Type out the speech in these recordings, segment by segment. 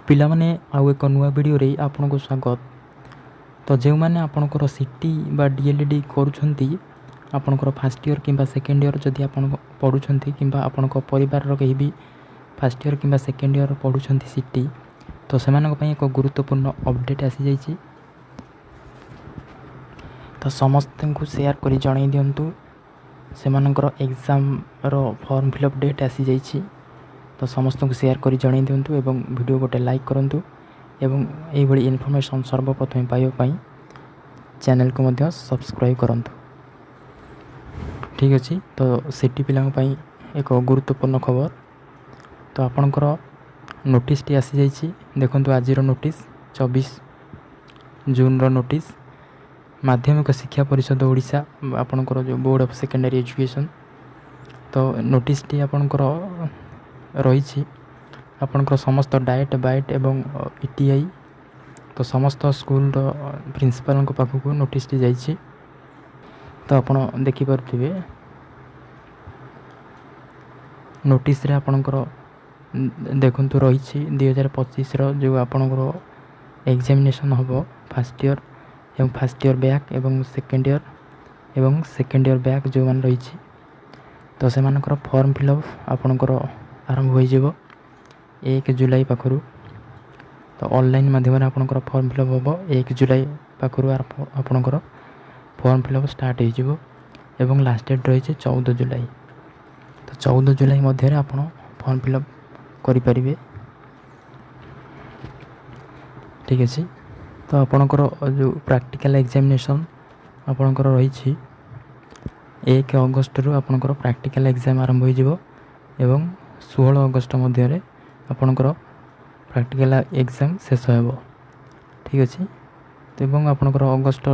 ପିଲାମାନେ ଆଉ ଏକ ନୂଆ ଭିଡ଼ିଓରେ ଆପଣଙ୍କୁ ସ୍ୱାଗତ। ତ ଯେଉଁମାନେ ଆପଣଙ୍କର ସିଟି ବା DLED କରୁଛନ୍ତି, ଆପଣଙ୍କର ଫାର୍ଷ୍ଟ ଇୟର୍ କିମ୍ବା ସେକେଣ୍ଡ ଇୟର୍ ଯଦି ଆପଣ ପଢ଼ୁଛନ୍ତି କିମ୍ବା ଆପଣଙ୍କ ପରିବାରର କେହି ବି ଫାର୍ଷ୍ଟ ଇୟର୍ କିମ୍ବା ସେକେଣ୍ଡ ଇୟର୍ ପଢ଼ୁଛନ୍ତି ସିଟି, ତ ସେମାନଙ୍କ ପାଇଁ ଏକ ଗୁରୁତ୍ୱପୂର୍ଣ୍ଣ ଅପଡ଼େଟ୍ ଆସିଯାଇଛି। ତ ସମସ୍ତଙ୍କୁ ସେୟାର କରି ଜଣାଇ ଦିଅନ୍ତୁ। ସେମାନଙ୍କର ଏକ୍ଜାମ୍ର ଫର୍ମ ଫିଲ୍ଅପ୍ ଡେଟ୍ ଆସିଯାଇଛି। ତ ସମସ୍ତଙ୍କୁ ସେୟାର କରି ଜଣାଇ ଦିଅନ୍ତୁ ଏବଂ ଭିଡ଼ିଓ ଗୋଟେ ଲାଇକ୍ କରନ୍ତୁ ଏବଂ ଏଇଭଳି ଇନଫର୍ମେସନ୍ ସର୍ବପ୍ରଥମେ ପାଇବା ପାଇଁ ଚ୍ୟାନେଲକୁ ମଧ୍ୟ ସବସ୍କ୍ରାଇବ୍ କରନ୍ତୁ। ଠିକ୍ ଅଛି, ତ ସିଟି ପିଲାଙ୍କ ପାଇଁ ଏକ ଗୁରୁତ୍ୱପୂର୍ଣ୍ଣ ଖବର। ତ ଆପଣଙ୍କର ନୋଟିସ୍ଟି ଆସିଯାଇଛି। ଦେଖନ୍ତୁ ଆଜିର ନୋଟିସ୍ 24 ଜୁନ୍ର ନୋଟିସ୍। ମାଧ୍ୟମିକ ଶିକ୍ଷା ପରିଷଦ ଓଡ଼ିଶା ଆପଣଙ୍କର ଯେଉଁ ବୋର୍ଡ଼ ଅଫ୍ ସେକେଣ୍ଡାରୀ ଏଜୁକେସନ୍, ତ ନୋଟିସ୍ଟି ଆପଣଙ୍କର ରହିଛି। ଆପଣଙ୍କର ସମସ୍ତ ଡାଏଟ୍ ବାଇଟ୍ ଏବଂ ETI, ତ ସମସ୍ତ ସ୍କୁଲର ପ୍ରିନ୍ସିପାଲ୍ଙ୍କ ପାଖକୁ ନୋଟିସ୍ଟି ଯାଇଛି। ତ ଆପଣ ଦେଖିପାରୁଥିବେ ନୋଟିସ୍ରେ ଆପଣଙ୍କର ଦେଖନ୍ତୁ ରହିଛି 2025ର ଯେଉଁ ଆପଣଙ୍କର ଏକ୍ଜାମିନେସନ୍ ହେବ ଫାର୍ଷ୍ଟ ଇୟର୍ ଏବଂ ଫାର୍ଷ୍ଟ ଇୟର୍ ବ୍ୟାକ୍ ଏବଂ ସେକେଣ୍ଡ ଇୟର୍ ବ୍ୟାକ୍ ଯେଉଁମାନେ ରହିଛି, ତ ସେମାନଙ୍କର ଫର୍ମ ଫିଲ୍ଅପ୍ ଆପଣଙ୍କର ଆରମ୍ଭ ହୋଇଯିବ 1 ଜୁଲାଇ ପାଖରୁ। ତ ଅନଲାଇନ୍ ମାଧ୍ୟମରେ ଆପଣଙ୍କର ଫର୍ମ ଫିଲ୍ଅପ୍ ହେବ 1 ଜୁଲାଇ ପାଖରୁ ଆପଣଙ୍କର ଫର୍ମ ଫିଲ୍ଅପ୍ ଷ୍ଟାର୍ଟ ହୋଇଯିବ ଏବଂ ଲାଷ୍ଟ ଡେଟ୍ ରହିଛି 14 ଜୁଲାଇ। ତ 14 ଜୁଲାଇ ମଧ୍ୟରେ ଆପଣ ଫର୍ମ ଫିଲ୍ଅପ୍ କରିପାରିବେ। ଠିକ୍ ଅଛି, ତ ଆପଣଙ୍କର ଯେଉଁ ପ୍ରାକ୍ଟିକାଲ୍ ଏକ୍ଜାମିନେସନ୍ ଆପଣଙ୍କର ରହିଛି 1 ଅଗଷ୍ଟରୁ ଆପଣଙ୍କର ପ୍ରାକ୍ଟିକାଲ୍ ଏକ୍ଜାମ୍ ଆରମ୍ଭ ହୋଇଯିବ ଏବଂ 16 ଅଗଷ୍ଟ ମଧ୍ୟରେ ଆପଣଙ୍କର ପ୍ରାକ୍ଟିକାଲ୍ ଏକ୍ଜାମ୍ ଶେଷ ହେବ। ଠିକ୍ ଅଛି, ଏବଂ ଆପଣଙ୍କର ଅଗଷ୍ଟ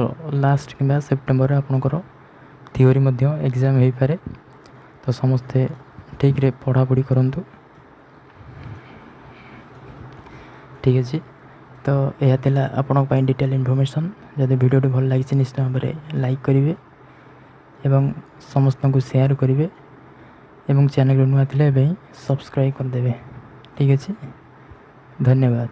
ଲାଷ୍ଟ କିମ୍ବା ସେପ୍ଟେମ୍ବରରେ ଆପଣଙ୍କର ଥିଓରି ମଧ୍ୟ ଏକ୍ଜାମ୍ ହୋଇପାରେ। ତ ସମସ୍ତେ ଠିକ୍ରେ ପଢ଼ାପଢ଼ି କରନ୍ତୁ। ଠିକ୍ ଅଛି, ତ ଏହା ଥିଲା ଆପଣଙ୍କ ପାଇଁ ଡିଟେଲ୍ ଇନଫର୍ମେସନ୍। ଯଦି ଭିଡ଼ିଓଟି ଭଲ ଲାଗିଛି ନିଶ୍ଚିତ ଭାବରେ ଲାଇକ୍ କରିବେ ଏବଂ ସମସ୍ତଙ୍କୁ ସେୟାର କରିବେ ଏବଂ ଚ୍ୟାନେଲକୁ ନୂଆ ଥିଲେ ଏବେ ସବସ୍କ୍ରାଇବ୍ କରିଦେବେ। ଠିକ୍ ଅଛି, ଧନ୍ୟବାଦ।